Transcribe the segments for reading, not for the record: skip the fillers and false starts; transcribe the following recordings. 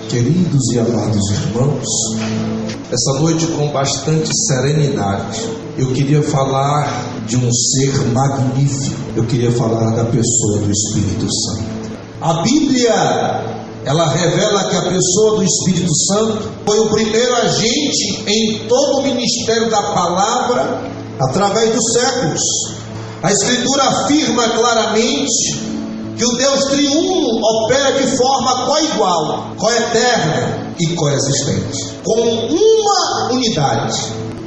Queridos e amados irmãos, essa noite, com bastante serenidade, eu queria falar de um ser magnífico. Eu queria falar da pessoa do Espírito Santo. A Bíblia, ela revela que a pessoa do Espírito Santo foi o primeiro agente em todo o ministério da palavra através dos séculos. A Escritura afirma claramente que o Deus triuno opera de forma coigual, coeterna e coexistente, com uma unidade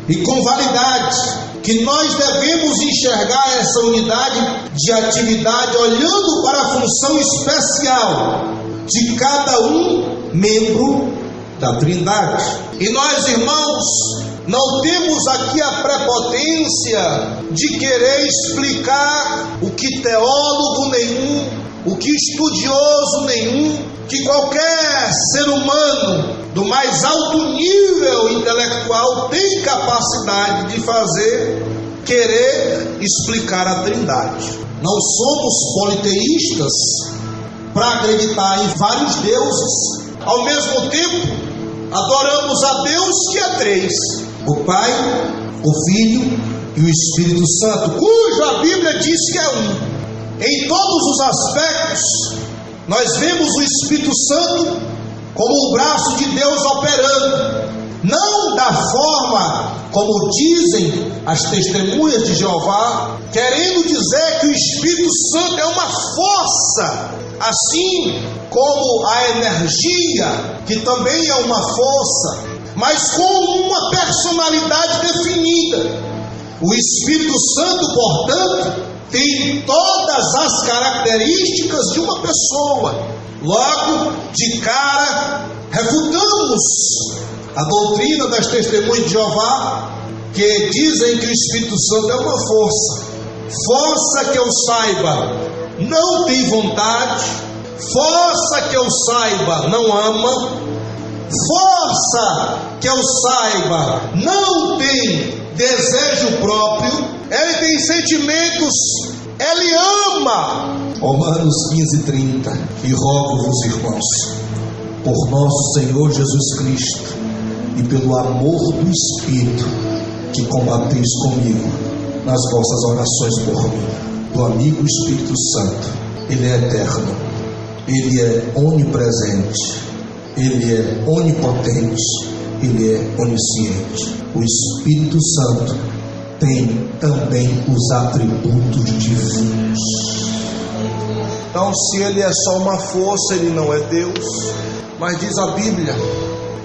e com validade, que nós devemos enxergar essa unidade de atividade olhando para a função especial de cada um membro da Trindade. E nós, irmãos, não temos aqui a prepotência de querer explicar o que teólogo nenhum, o que estudioso nenhum, que qualquer ser humano do mais alto nível intelectual tem capacidade de fazer, querer explicar a Trindade. Não somos politeístas para acreditar em vários deuses. Ao mesmo tempo, adoramos a Deus que é três: o Pai, o Filho e o Espírito Santo, cujo a Bíblia diz que é um. Em todos os aspectos, nós vemos o Espírito Santo como o braço de Deus operando, não da forma como dizem as testemunhas de Jeová, querendo dizer que o Espírito Santo é uma força, assim como a energia, que também é uma força, mas com uma personalidade definida. O Espírito Santo, portanto, tem todas as características de uma pessoa. Logo, de cara, refutamos a doutrina das testemunhas de Jeová, que dizem que o Espírito Santo é uma força. Força que eu saiba não tem vontade, força que eu saiba não ama, força que eu saiba não tem desejo próprio, ele tem sentimentos, ele ama. Romanos 15:30. E rogo-vos, irmãos, por nosso Senhor Jesus Cristo e pelo amor do Espírito, que combateis comigo nas vossas orações por mim. Do amigo Espírito Santo, ele é eterno, ele é onipresente, ele é onipotente, ele é onisciente. O Espírito Santo tem também os atributos divinos. Então, se ele é só uma força, ele não é Deus. Mas diz a Bíblia,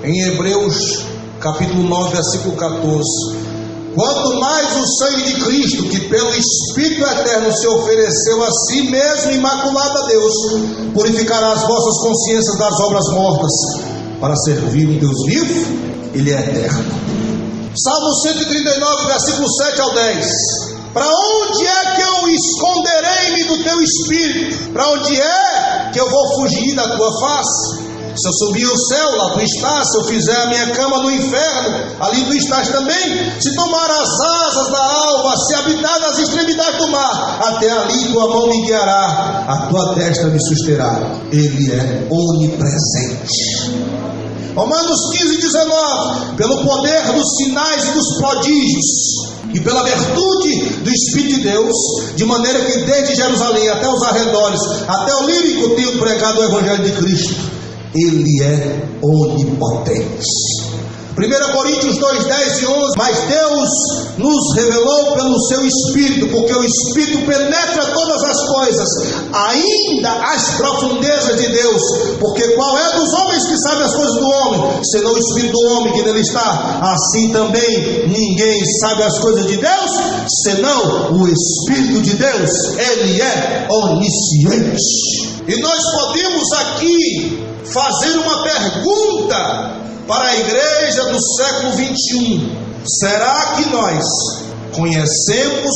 em Hebreus capítulo 9, versículo 14: quanto mais o sangue de Cristo, que pelo Espírito eterno se ofereceu a si mesmo imaculado a Deus, purificará as vossas consciências das obras mortas, para servir um Deus vivo. Ele é eterno. Salmo 139, versículo 7 ao 10. Para onde é que eu esconderei-me do teu Espírito? Para onde é que eu vou fugir da tua face? Se eu subir ao céu, lá tu estás. Se eu fizer a minha cama no inferno, ali tu estás também. Se tomar as asas da alva, se habitar nas extremidades do mar, até ali tua mão me guiará, a tua destra me susterá. Ele é onipresente. Romanos 15:19. Pelo poder dos sinais e dos prodígios, e pela virtude do Espírito de Deus, de maneira que desde Jerusalém até os arredores, até o Lírico, tenho pregado o Evangelho de Cristo. Ele é onipotente. 1 Coríntios 2, 10 e 11. Mas Deus nos revelou pelo seu Espírito, porque o Espírito penetra todas as coisas, ainda as profundezas de Deus. Porque qual é dos homens que sabe as coisas do homem, senão o Espírito do homem que nele está? Assim também ninguém sabe as coisas de Deus, senão o Espírito de Deus. Ele é onisciente. E nós podemos aqui fazer uma pergunta para a igreja do século 21. Será que nós conhecemos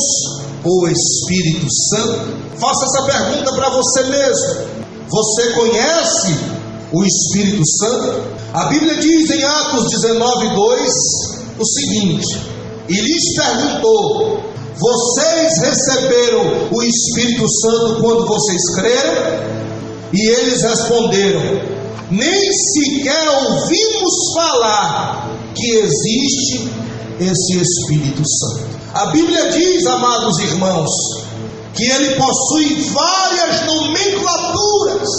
o Espírito Santo? Faça essa pergunta para você mesmo. Você conhece o Espírito Santo? A Bíblia diz em Atos 19:2 o seguinte: e lhes perguntou: vocês receberam o Espírito Santo quando vocês creram? E eles responderam: nem sequer ouvimos falar que existe esse Espírito Santo. A Bíblia diz, amados irmãos, que ele possui várias nomenclaturas: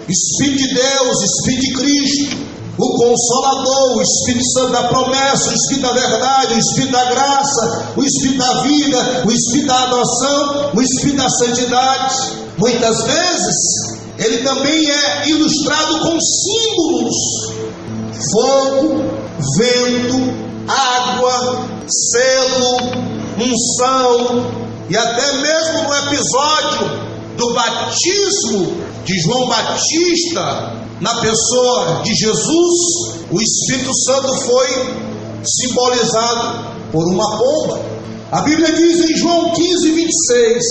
Espírito de Deus, Espírito de Cristo, o Consolador, o Espírito Santo da promessa, o Espírito da verdade, o Espírito da graça, o Espírito da vida, o Espírito da adoção, o Espírito da santidade. Muitas vezes ele também é ilustrado com símbolos: fogo, vento, água, selo, unção. E até mesmo no episódio do batismo de João Batista, na pessoa de Jesus, o Espírito Santo foi simbolizado por uma pomba. A Bíblia diz em João 15:26: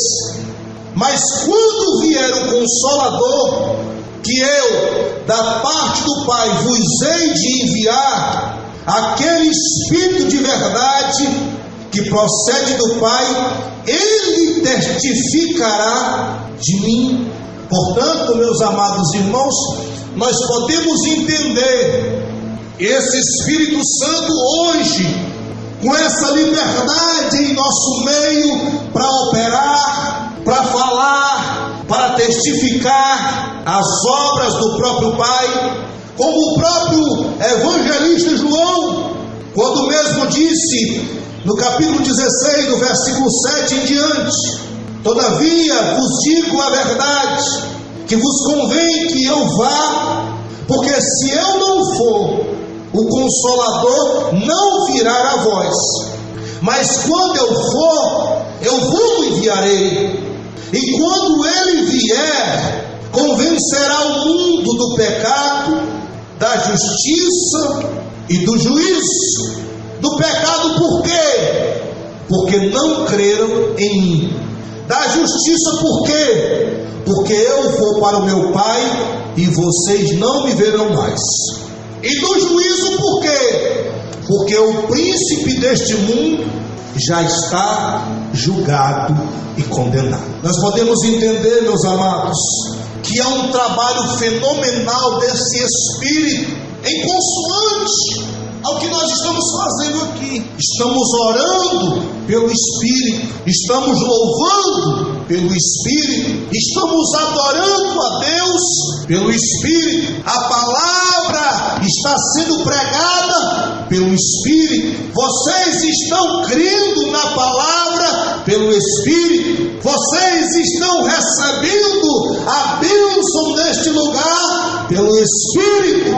mas quando vier o Consolador, que eu, da parte do Pai, vos hei de enviar, aquele Espírito de verdade que procede do Pai, ele testificará de mim. Portanto, meus amados irmãos, nós podemos entender esse Espírito Santo hoje com essa liberdade em nosso meio para operar, para falar, para testificar as obras do próprio Pai, como o próprio evangelista João, quando mesmo disse no capítulo 16, do versículo 7 em diante: todavia vos digo a verdade, que vos convém que eu vá, porque se eu não for, o Consolador não virá a vós, mas quando eu for, eu vos enviarei. E quando ele vier, convencerá o mundo do pecado, da justiça e do juízo. Do pecado por quê? Porque não creram em mim. Da justiça por quê? Porque eu vou para o meu Pai e vocês não me verão mais. E do juízo por quê? Porque o príncipe deste mundo já está julgado e condenado. Nós podemos entender, meus amados, que é um trabalho fenomenal desse Espírito, em consoante ao que nós estamos fazendo aqui. Estamos orando pelo Espírito, estamos louvando pelo Espírito, estamos adorando a Deus pelo Espírito. A palavra está sendo pregada pelo Espírito. Vocês estão crendo na palavra pelo Espírito. Vocês estão recebendo a bênção neste lugar pelo Espírito.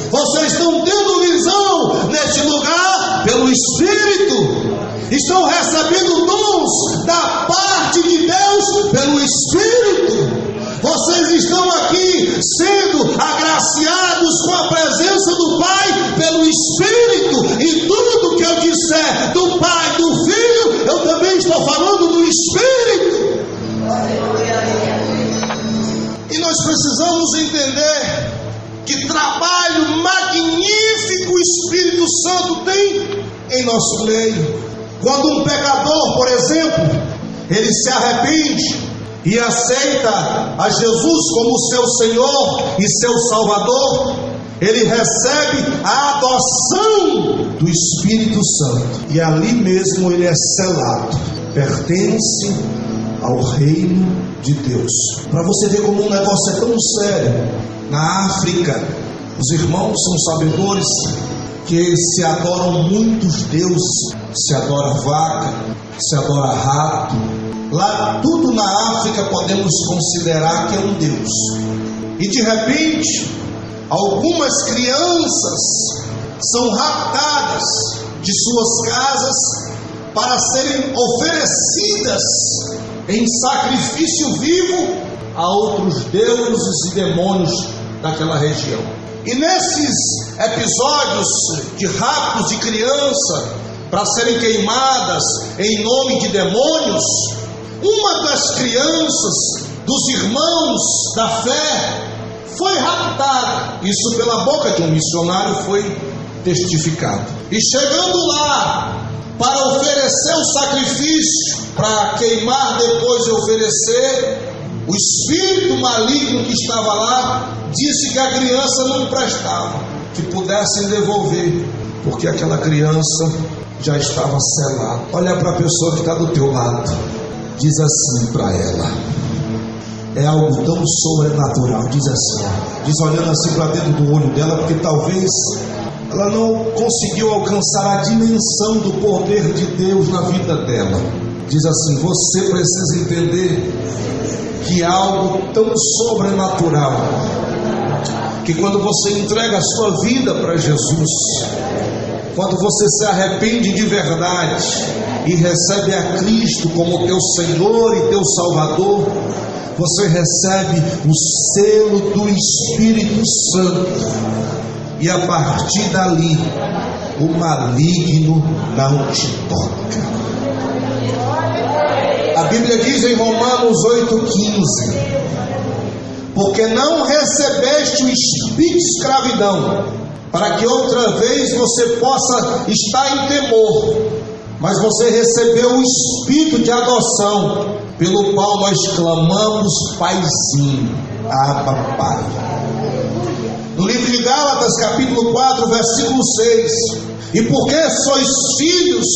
Vocês estão tendo visão neste lugar pelo Espírito. Estão recebendo dons da parte de Deus pelo Espírito. Vocês estão aqui sendo agraciados com a presença do Pai pelo Espírito. E tudo que eu disser do Pai, do Filho, eu também estou falando do Espírito. E nós precisamos entender que trabalho magnífico o Espírito Santo tem em nosso meio. Quando um pecador, por exemplo, ele se arrepende e aceita a Jesus como seu Senhor e seu Salvador, ele recebe a adoção do Espírito Santo. E ali mesmo ele é selado, pertence ao reino de Deus. Para você ver como um negócio é tão sério, na África, os irmãos são sabedores que se adoram muitos deuses. Se adora vaca, se adora rato. Lá tudo na África podemos considerar que é um deus. E de repente, algumas crianças são raptadas de suas casas para serem oferecidas em sacrifício vivo a outros deuses e demônios daquela região. E nesses episódios de raptos de criança para serem queimadas em nome de demônios, uma das crianças dos irmãos da fé foi raptada. Isso pela boca de um missionário foi testificado. E chegando lá para oferecer o sacrifício, para queimar depois e oferecer, O espírito maligno que estava lá disse que a criança não prestava, que pudessem devolver, porque aquela criança já estava selada. Olha para a pessoa que está do teu lado, diz assim para ela: é algo tão sobrenatural. Diz assim, diz olhando assim para dentro do olho dela, porque talvez ela não conseguiu alcançar a dimensão do poder de Deus na vida dela. Diz assim: você precisa entender que é algo tão sobrenatural, que quando você entrega a sua vida para Jesus, quando você se arrepende de verdade e recebe a Cristo como teu Senhor e teu Salvador, você recebe o selo do Espírito Santo, e a partir dali o maligno não te toca. A Bíblia diz em Romanos 8,15: porque não recebeste o espírito de escravidão, para que outra vez você possa estar em temor, mas você recebeu o espírito de adoção, pelo qual nós clamamos: Paizinho, Abba, Pai. No livro de Gálatas, capítulo 4, versículo 6: e porque sois filhos,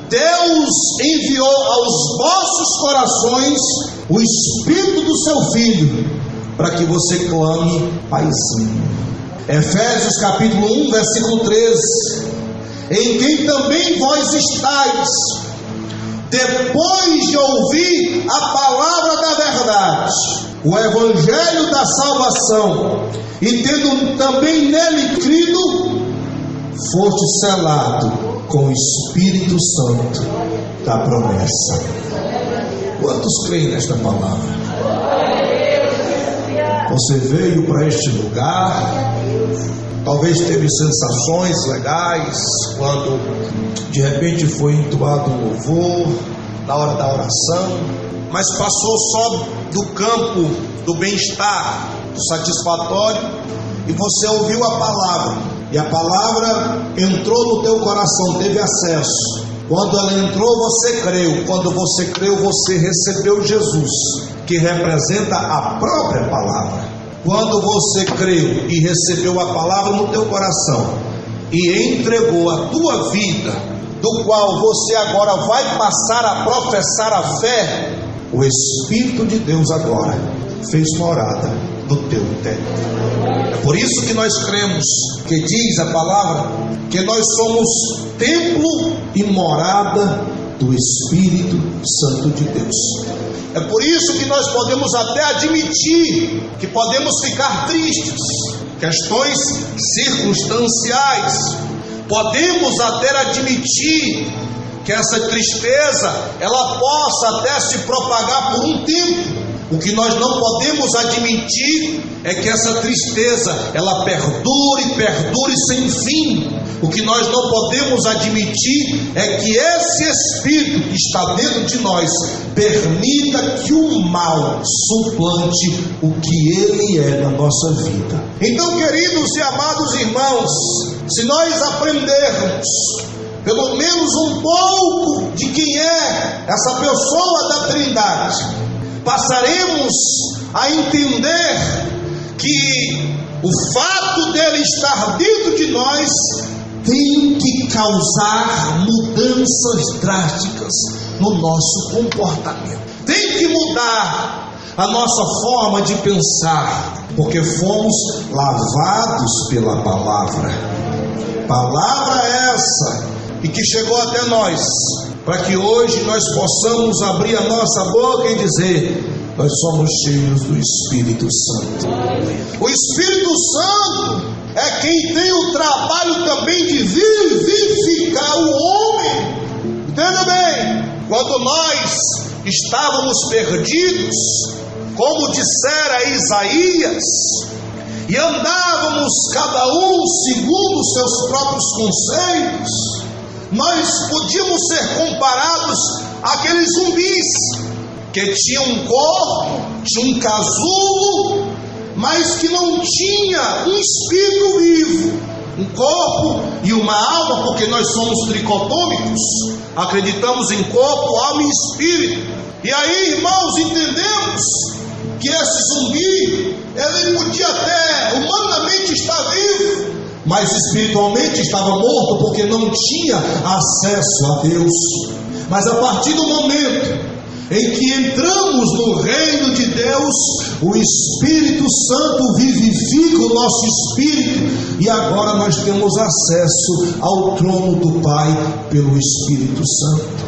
Deus enviou aos vossos corações o Espírito do seu Filho, para que você clame: Paizinho. Efésios capítulo 1, versículo 13: em quem também vós estáis, depois de ouvir a palavra da verdade, o evangelho da salvação, e tendo também nele crido, foste selado com o Espírito Santo da promessa. Quantos creem nesta palavra? Você veio para este lugar, talvez teve sensações legais quando de repente foi entoado um louvor na hora da oração, mas passou só do campo do bem-estar, do satisfatório, e você ouviu a palavra, e a palavra entrou no teu coração, teve acesso. Quando ela entrou, você creu. Quando você creu, você recebeu Jesus, que representa a própria palavra. Quando você creu e recebeu a palavra no teu coração e entregou a tua vida, do qual você agora vai passar a professar a fé, o Espírito de Deus agora fez morada no teu interior. É por isso que nós cremos, que diz a palavra, que nós somos templo e morada do Espírito Santo de Deus. É por isso que nós podemos até admitir que podemos ficar tristes, questões circunstanciais. Podemos até admitir que essa tristeza, ela possa até se propagar por um tempo. O que nós não podemos admitir é que essa tristeza, ela perdure sem fim. O que nós não podemos admitir é que esse Espírito que está dentro de nós permita que o mal suplante o que ele é na nossa vida. Então, queridos e amados irmãos, se nós aprendermos pelo menos um pouco de quem é essa pessoa da Trindade, passaremos a entender que o fato dele estar dentro de nós tem que causar mudanças drásticas no nosso comportamento. Tem que mudar a nossa forma de pensar, porque fomos lavados pela palavra. Palavra essa, e que chegou até nós, para que hoje nós possamos abrir a nossa boca e dizer: nós somos cheios do Espírito Santo. O Espírito Santo é quem tem o trabalho também de vivificar o homem. Entenda bem, quando nós estávamos perdidos, como dissera Isaías, e andávamos cada um segundo os seus próprios conceitos, nós podíamos ser comparados àqueles zumbis que tinham um corpo, tinha um casulo, mas que não tinha um espírito vivo, um corpo e uma alma, porque nós somos tricotômicos, acreditamos em corpo, alma e espírito. E aí, irmãos, entendemos que esse zumbi, ele podia até humanamente estar vivo, mas espiritualmente estava morto, porque não tinha acesso a Deus. Mas a partir do momento em que entramos no reino de Deus, o Espírito Santo vivifica o nosso espírito, e agora nós temos acesso ao trono do Pai pelo Espírito Santo.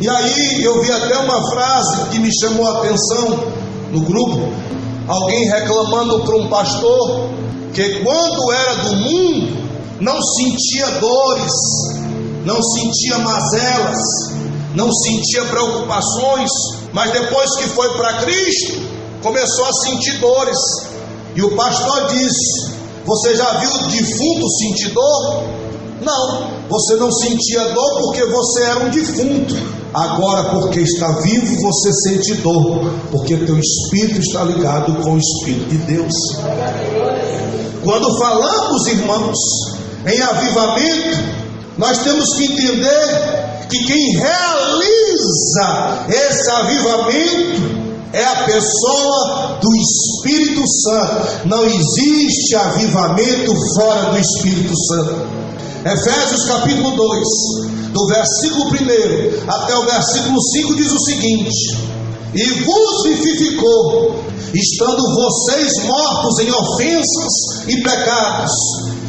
E aí eu vi até uma frase que me chamou a atenção no grupo, alguém reclamando para um pastor que quando era do mundo não sentia dores, não sentia mazelas, não sentia preocupações, mas depois que foi para Cristo, começou a sentir dores. E o pastor disse: você já viu o defunto sentir dor? Não, você não sentia dor porque você era um defunto. Agora, porque está vivo, você sente dor, porque teu espírito está ligado com o Espírito de Deus. Quando falamos, irmãos, em avivamento, nós temos que entender que quem realiza esse avivamento é a pessoa do Espírito Santo. Não existe avivamento fora do Espírito Santo. Efésios capítulo 2, do versículo 1 até o versículo 5 diz o seguinte: e vos vivificou, estando vocês mortos em ofensas e pecados,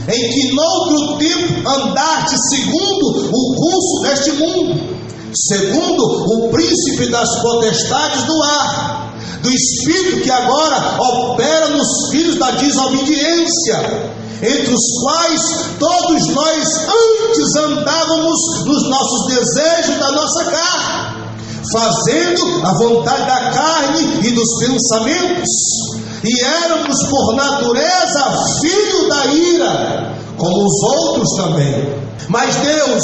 em que noutro tempo andaste segundo o curso deste mundo, segundo o príncipe das potestades do ar, do espírito que agora opera nos filhos da desobediência, entre os quais todos nós antes andávamos nos nossos desejos da nossa carne, fazendo a vontade da carne e dos pensamentos, e éramos por natureza filhos da ira, como os outros também. Mas Deus,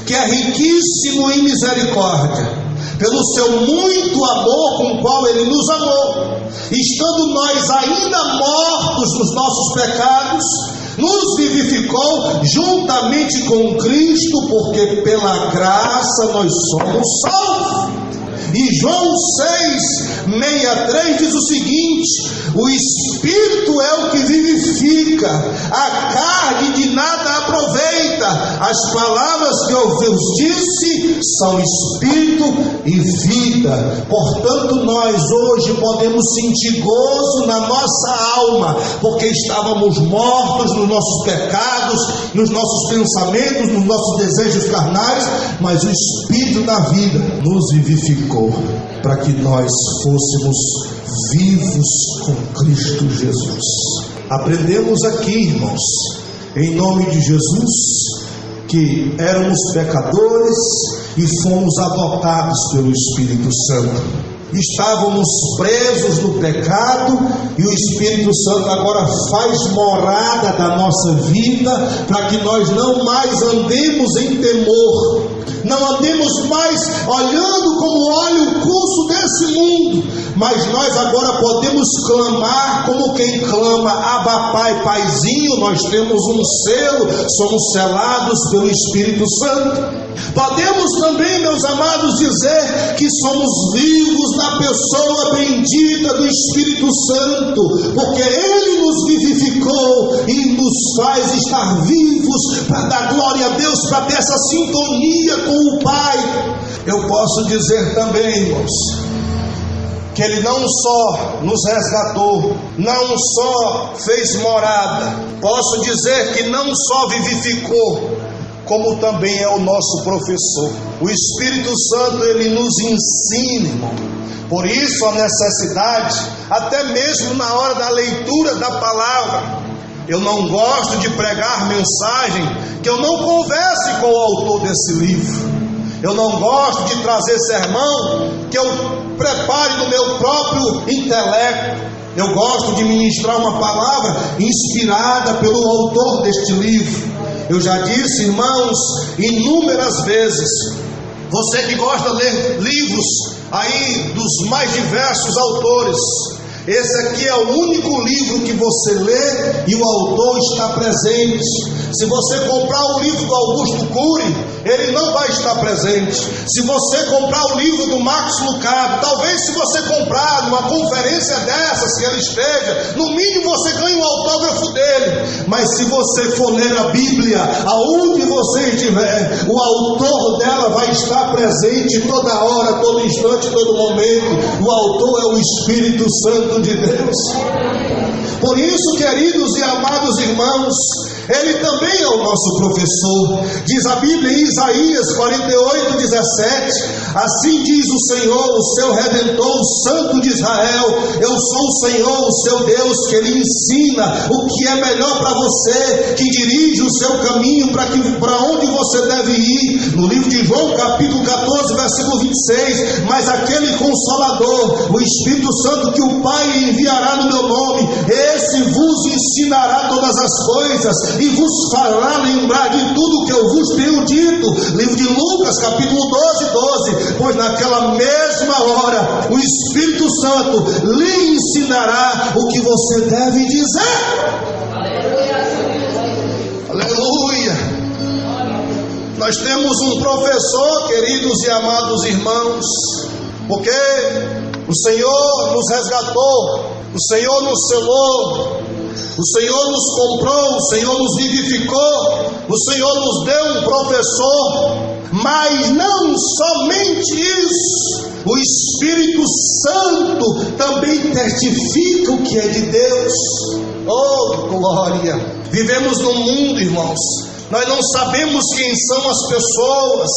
que é riquíssimo em misericórdia, pelo seu muito amor com o qual Ele nos amou, estando nós ainda mortos nos nossos pecados, nos vivificou juntamente com Cristo, porque pela graça nós somos salvos. E João 6:63 diz o seguinte: o Espírito é o que vivifica, a carne de nada aproveita. As palavras que eu vos disse são Espírito e vida. Portanto, nós hoje podemos sentir gozo na nossa alma, porque estávamos mortos nos nossos pecados, nos nossos pensamentos, nos nossos desejos carnais, mas o Espírito da vida nos vivificou, para que nós fôssemos vivos com Cristo Jesus. Aprendemos aqui, irmãos, em nome de Jesus, que éramos pecadores e fomos adotados pelo Espírito Santo. Estávamos presos no pecado e o Espírito Santo agora faz morada da nossa vida, para que nós não mais andemos em temor, não andemos mais olhando como olha o curso desse mundo, mas nós agora podemos clamar como quem clama: Abba Pai, Paizinho. Nós temos um selo, somos selados pelo Espírito Santo. Podemos também, meus amados, dizer que somos vivos na pessoa bendita do Espírito Santo, porque Ele nos vivificou e nos faz estar vivos para dar glória a Deus, para ter essa sintonia com o Pai. Eu posso dizer também, irmãos, que Ele não só nos resgatou, não só fez morada, posso dizer que não só vivificou, como também é o nosso professor. O Espírito Santo, Ele nos ensina, irmão. Por isso a necessidade, até mesmo na hora da leitura da palavra. Eu não gosto de pregar mensagem que eu não converse com o autor desse livro. Eu não gosto de trazer sermão que eu prepare no meu próprio intelecto. Eu gosto de ministrar uma palavra inspirada pelo autor deste livro. Eu já disse, irmãos, inúmeras vezes, você que gosta de ler livros aí dos mais diversos autores, Esse aqui é o único livro que você lê e o autor está presente. Se você comprar o livro do Augusto Cury, ele não vai estar presente. Se você comprar o livro do Max Lucado, talvez se você comprar numa conferência dessas que ele esteja, no mínimo você ganha um autógrafo dele. Mas se você for ler a Bíblia, aonde você estiver, o autor dela vai estar presente toda hora, todo instante, todo momento. O autor é o Espírito Santo de Deus. Por isso, queridos e amados irmãos, ele também é o nosso professor. Diz a Bíblia em Isaías 48:17: assim diz o Senhor, o seu Redentor, o Santo de Israel: eu sou o Senhor, o seu Deus, que lhe ensina o que é melhor para você, que dirige o seu caminho para onde você deve ir. No livro de João, capítulo 14, versículo 26: mas aquele Consolador, o Espírito Santo, que o Pai enviará no meu nome, esse vos ensinará todas as coisas e vos fará lembrar de tudo que eu vos tenho dito. Livro de Lucas, capítulo 12, pois naquela mesma hora o Espírito Santo lhe ensinará o que você deve dizer. Aleluia! Nós temos um professor, queridos e amados irmãos, porque o Senhor nos resgatou, o Senhor nos selou, o Senhor nos comprou, o Senhor nos vivificou, o Senhor nos deu um professor. Mas não somente isso, o Espírito Santo também testifica o que é de Deus. Oh, glória! Vivemos num mundo, irmãos, nós não sabemos quem são as pessoas,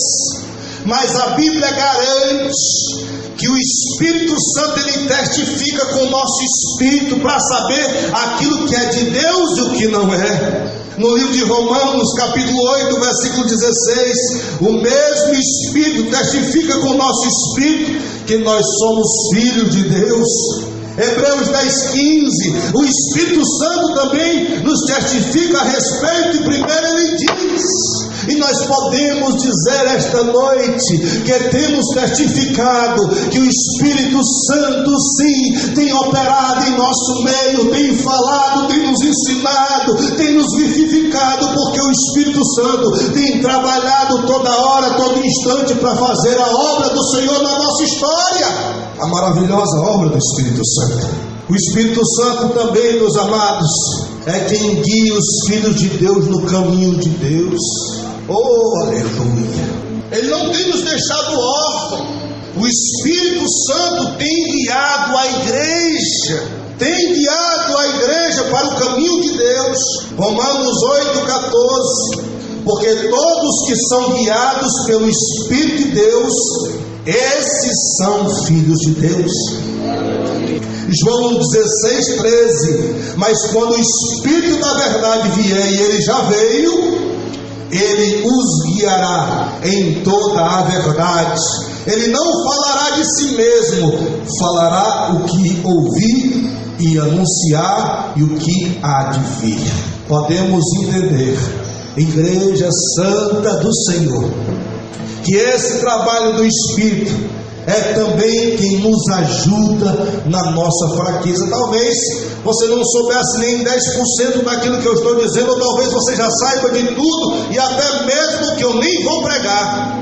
mas a Bíblia garante que o Espírito Santo, ele testifica com o nosso espírito para saber aquilo que é de Deus e o que não é. No livro de Romanos, capítulo 8, versículo 16, o mesmo Espírito testifica com o nosso espírito que nós somos filhos de Deus. Hebreus 10:15, o Espírito Santo também nos testifica a respeito, e primeiro ele diz, e nós podemos dizer esta noite, que temos testificado que o Espírito Santo sim, tem operado em nosso meio, tem falado, tem nos ensinado, tem nos vivificado, porque o Espírito Santo tem trabalhado toda hora, todo instante para fazer a obra do Senhor na nossa história. A maravilhosa obra do Espírito Santo. O Espírito Santo também, meus amados, é quem guia os filhos de Deus no caminho de Deus. Oh, aleluia! Ele não tem nos deixado órfãos. O Espírito Santo tem guiado a igreja, para o caminho de Deus. Romanos 8:14, porque todos que são guiados pelo Espírito de Deus, esses são filhos de Deus. João 16:13, mas quando o Espírito da verdade vier, e ele já veio, ele os guiará em toda a verdade. Ele não falará de si mesmo, falará o que ouvir e anunciar e o que há de vir. Podemos entender, Igreja Santa do Senhor, que esse trabalho do Espírito é também quem nos ajuda na nossa fraqueza. Talvez você não soubesse nem 10% daquilo que eu estou dizendo, ou talvez você já saiba de tudo, e até mesmo que eu nem vou pregar.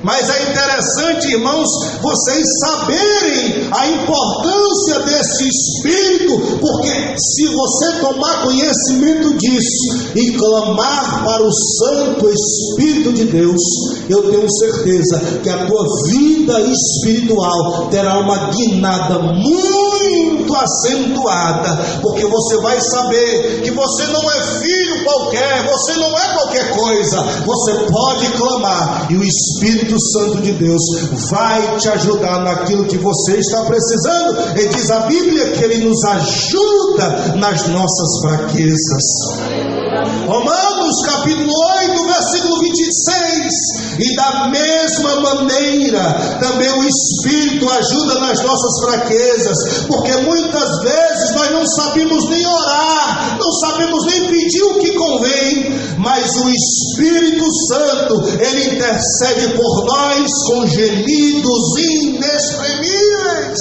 Mas é interessante, irmãos, vocês saberem a importância desse Espírito, porque se você tomar conhecimento disso e clamar para o Santo Espírito de Deus, eu tenho certeza que a tua vida espiritual terá uma guinada muito acentuada, porque você vai saber que você não é filho qualquer, você não é qualquer coisa, você pode clamar e o Espírito Santo de Deus vai te ajudar naquilo que você está precisando. E diz a Bíblia que Ele nos ajuda nas nossas fraquezas. Romanos capítulo 8, versículo 26, e da mesma maneira também o Espírito ajuda nas nossas fraquezas, porque muitas vezes nós não sabemos nem orar, não sabemos nem pedir o que convém, mas o Espírito Santo, Ele intercede por nós com gemidos inexprimíveis.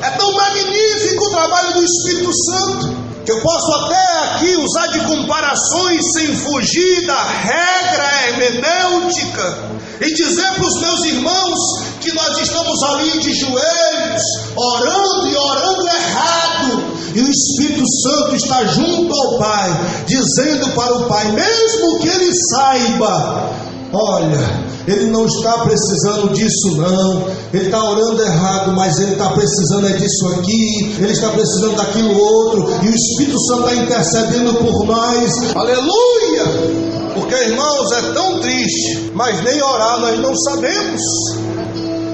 É tão tão magnífico o trabalho do Espírito Santo, que eu posso até aqui usar de comparações sem fugir da regra hermenêutica e dizer para os meus irmãos que nós estamos ali de joelhos, orando e orando errado, e o Espírito Santo está junto ao Pai, dizendo para o Pai, mesmo que ele saiba, olha, ele não está precisando disso não, ele está orando errado, mas ele está precisando é disso aqui, ele está precisando daquilo outro, e o Espírito Santo está intercedendo por nós, aleluia! Porque, irmãos, é tão triste, mas nem orar nós não sabemos,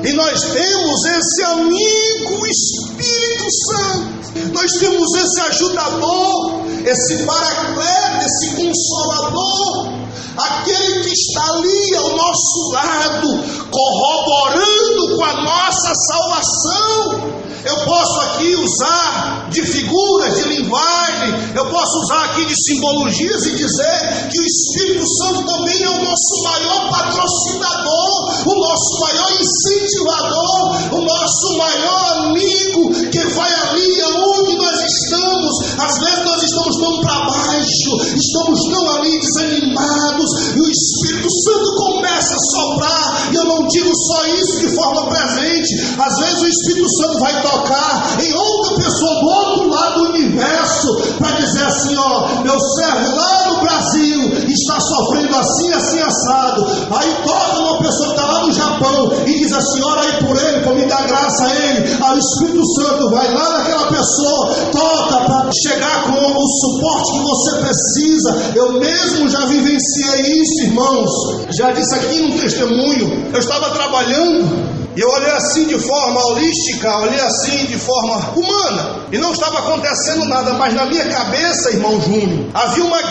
e nós temos esse amigo Espírito Santo, nós temos esse ajudador, esse paracleto, esse consolador, aquele que está ali ao nosso lado, corroborando com a nossa salvação. Eu posso aqui usar de figuras, de linguagem, eu posso usar aqui de simbologias e dizer que o Espírito Santo também é o nosso maior patrocinador, o nosso maior incentivador, o nosso maior amigo, que vai ali aonde nós estamos. Às vezes nós estamos tão para baixo, estamos tão ali desanimados, e o Espírito Santo começa a soprar, e eu não digo só isso de forma presente, às vezes o Espírito Santo vai tocar em outra pessoa do outro lado do universo, para dizer assim, ó, meu servo lá no Brasil está sofrendo assim, assim, assado. Aí toca uma pessoa que está lá no Japão e diz assim, ora aí por ele, para me dar graça a ele. Aí o Espírito Santo vai lá naquela pessoa, toca para chegar com o suporte que você precisa. Eu mesmo já vivenciei isso, irmãos, já disse aqui no testemunho, eu estava trabalhando e eu olhei assim de forma holística, olhei assim de forma humana, e não estava acontecendo nada, mas na minha cabeça, irmão Júnior, havia uma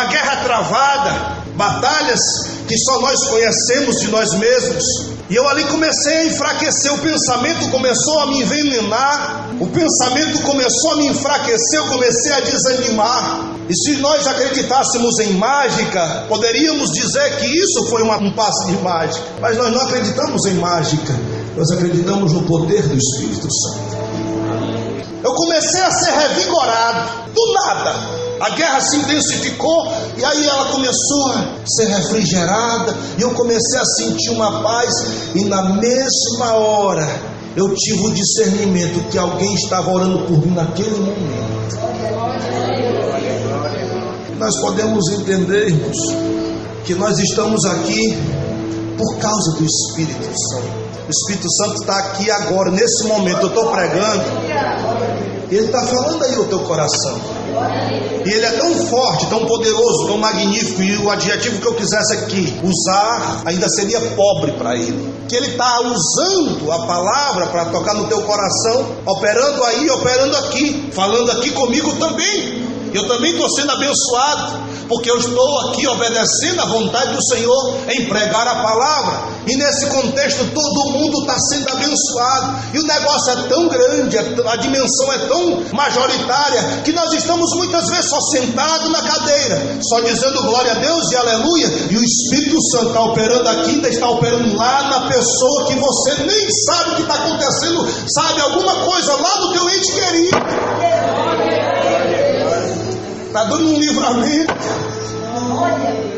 guerra travada, batalhas que só nós conhecemos de nós mesmos. E eu ali comecei a enfraquecer, o pensamento começou a me envenenar, o pensamento começou a me enfraquecer, eu comecei a desanimar. E se nós acreditássemos em mágica, poderíamos dizer que isso foi um passe de mágica. Mas nós não acreditamos em mágica, nós acreditamos no poder do Espírito Santo. Eu comecei a ser revigorado, do nada. A guerra se intensificou e aí ela começou a ser refrigerada e eu comecei a sentir uma paz, e na mesma hora eu tive o discernimento que alguém estava orando por mim naquele momento. Nós podemos entender, irmãos, que nós estamos aqui por causa do Espírito Santo. O Espírito Santo está aqui agora, nesse momento eu estou pregando, e Ele está falando aí o teu coração. E Ele é tão forte, tão poderoso, tão magnífico, e o adjetivo que eu quisesse aqui usar ainda seria pobre para Ele. Que Ele está usando a palavra para tocar no teu coração, operando aí, operando aqui, falando aqui comigo também. Eu também estou sendo abençoado, porque eu estou aqui obedecendo a vontade do Senhor em pregar a palavra, e nesse contexto todo mundo está sendo abençoado, e o negócio é tão grande, a dimensão é tão majoritária, que nós estamos muitas vezes só sentados na cadeira, só dizendo glória a Deus e aleluia, e o Espírito Santo está operando aqui, ainda está operando lá na pessoa que você nem sabe o que está acontecendo, sabe, alguma coisa lá no teu ente querido. Está dando um livramento,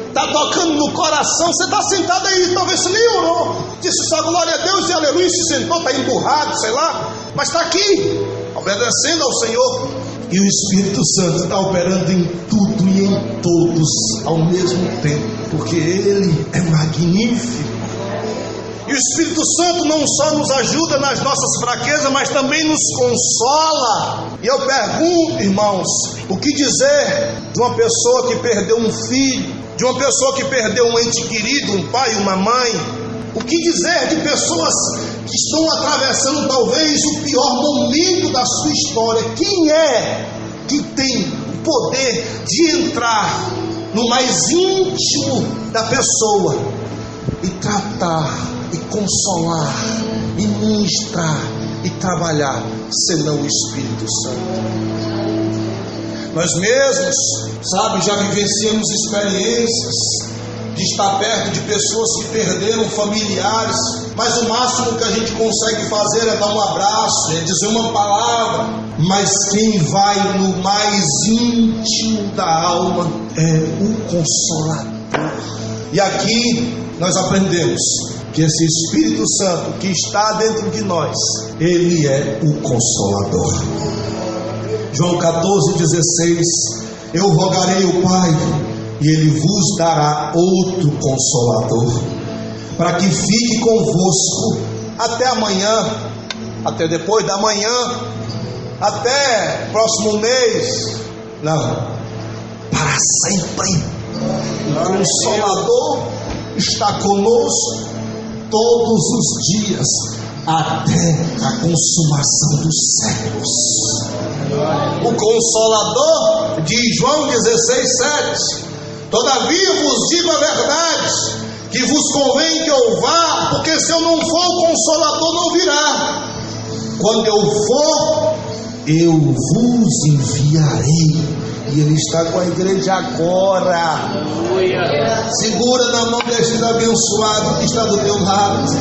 está tocando no coração. Você está sentado aí, talvez você nem orou, disse só glória a Deus e aleluia, se sentou, está emburrado, sei lá, mas está aqui, obedecendo ao Senhor. E o Espírito Santo está operando em tudo e em todos ao mesmo tempo, porque Ele é magnífico. E o Espírito Santo não só nos ajuda nas nossas fraquezas, mas também nos consola. E eu pergunto, irmãos, o que dizer de uma pessoa que perdeu um filho, de uma pessoa que perdeu um ente querido, um pai, uma mãe? O que dizer de pessoas que estão atravessando talvez o pior momento da sua história? Quem é que tem o poder de entrar no mais íntimo da pessoa e tratar, e consolar, e ministrar, e trabalhar, senão o Espírito Santo? Nós mesmos, sabe, já vivenciamos experiências de estar perto de pessoas que perderam familiares, mas o máximo que a gente consegue fazer é dar um abraço, é dizer uma palavra. Mas quem vai no mais íntimo da alma é o Consolador. E aqui nós aprendemos que esse Espírito Santo que está dentro de nós, ele é o Consolador. João 14,16: eu rogarei ao Pai, e ele vos dará outro Consolador, para que fique convosco até amanhã, até depois da manhã, até próximo mês, não, para sempre. O Consolador está conosco todos os dias, até a consumação dos séculos. O Consolador, diz João 16,7: todavia vos digo a verdade, que vos convém que eu vá, porque se eu não for, o Consolador não virá. Quando eu for, eu vos enviarei. E ele está com a igreja agora. Segura na mão deste abençoado que está do teu lado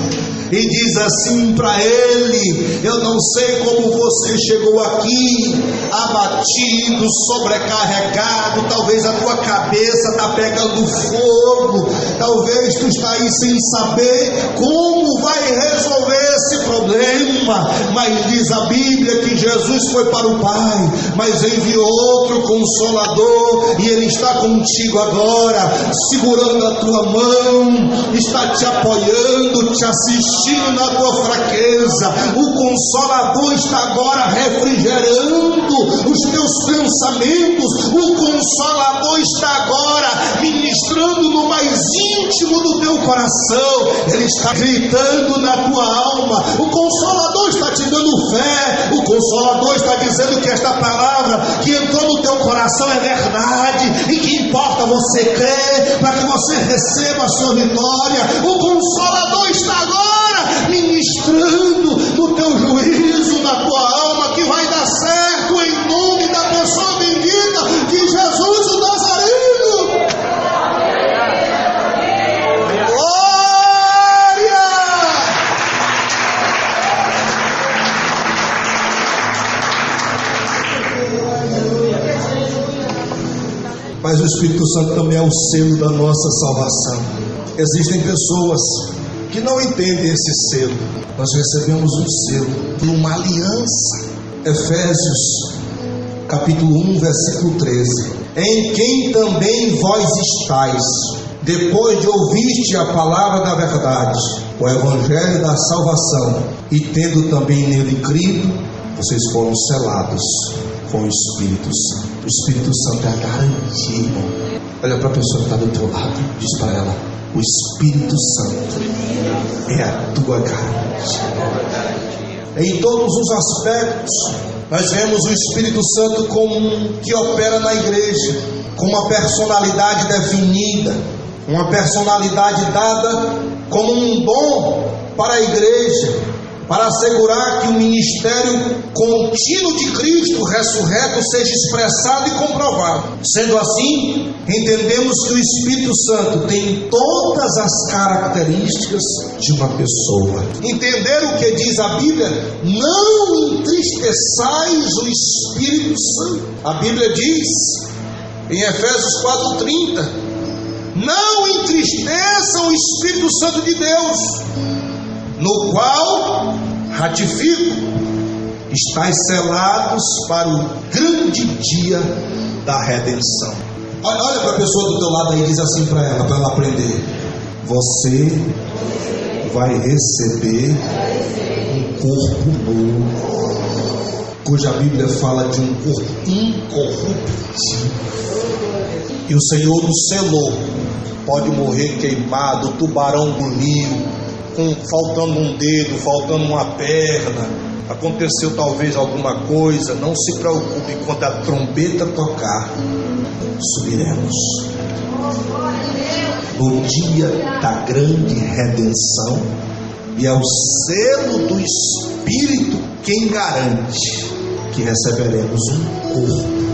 e diz assim para ele: eu não sei como você chegou aqui, abatido, sobrecarregado. Talvez a tua cabeça está pegando fogo, talvez tu está aí sem saber como vai resolver esse problema. Mas diz a Bíblia que Jesus foi para o Pai, mas enviou outro Consolador, e ele está contigo agora, segurando a tua mão, está te apoiando, te assistindo na tua fraqueza. O Consolador está agora refrigerando os teus pensamentos. O Consolador está agora ministrando no mais íntimo do teu coração. Ele está gritando na tua alma. O Consolador está te dando fé. O Consolador está dizendo que esta palavra que entrou no teu coração é verdade, e que importa você crer para que você receba a sua vitória. O Consolador está agora ministrando no teu juízo, na tua alma, que vai dar certo em nome da pessoa bendita de Jesus o Nazareno. Glória! Mas o Espírito Santo também é o selo da nossa salvação. Existem pessoas que não entendem esse selo. Nós recebemos um selo, uma aliança. Efésios capítulo 1, versículo 13: em quem também vós estáis, depois de ouviste a palavra da verdade, o evangelho da salvação, e tendo também nele crido, vocês foram selados com o Espírito Santo. O Espírito Santo é a garantia, irmão. Olha para a pessoa que está do teu lado, diz para ela: o Espírito Santo é a tua garantia. Em todos os aspectos, nós vemos o Espírito Santo como que opera na igreja, com uma personalidade definida, uma personalidade dada como um dom para a igreja, para assegurar que o ministério contínuo de Cristo ressurreto seja expressado e comprovado. Sendo assim, entendemos que o Espírito Santo tem todas as características de uma pessoa. Entender o que diz a Bíblia: não entristeçais o Espírito Santo. A Bíblia diz em Efésios 4:30: não entristeçam o Espírito Santo de Deus, no qual ratifico, estáis selados para o grande dia da redenção. Olha para a pessoa do teu lado aí e diz assim para ela aprender: você vai receber um corpo novo, cuja Bíblia fala de um corpo incorruptível. E o Senhor nos selou. Pode morrer queimado, o tubarão engoliu, faltando um dedo, faltando uma perna, aconteceu talvez alguma coisa. Não se preocupe, quando a trombeta tocar, subiremos. No dia da grande redenção, e é o selo do Espírito quem garante que receberemos um corpo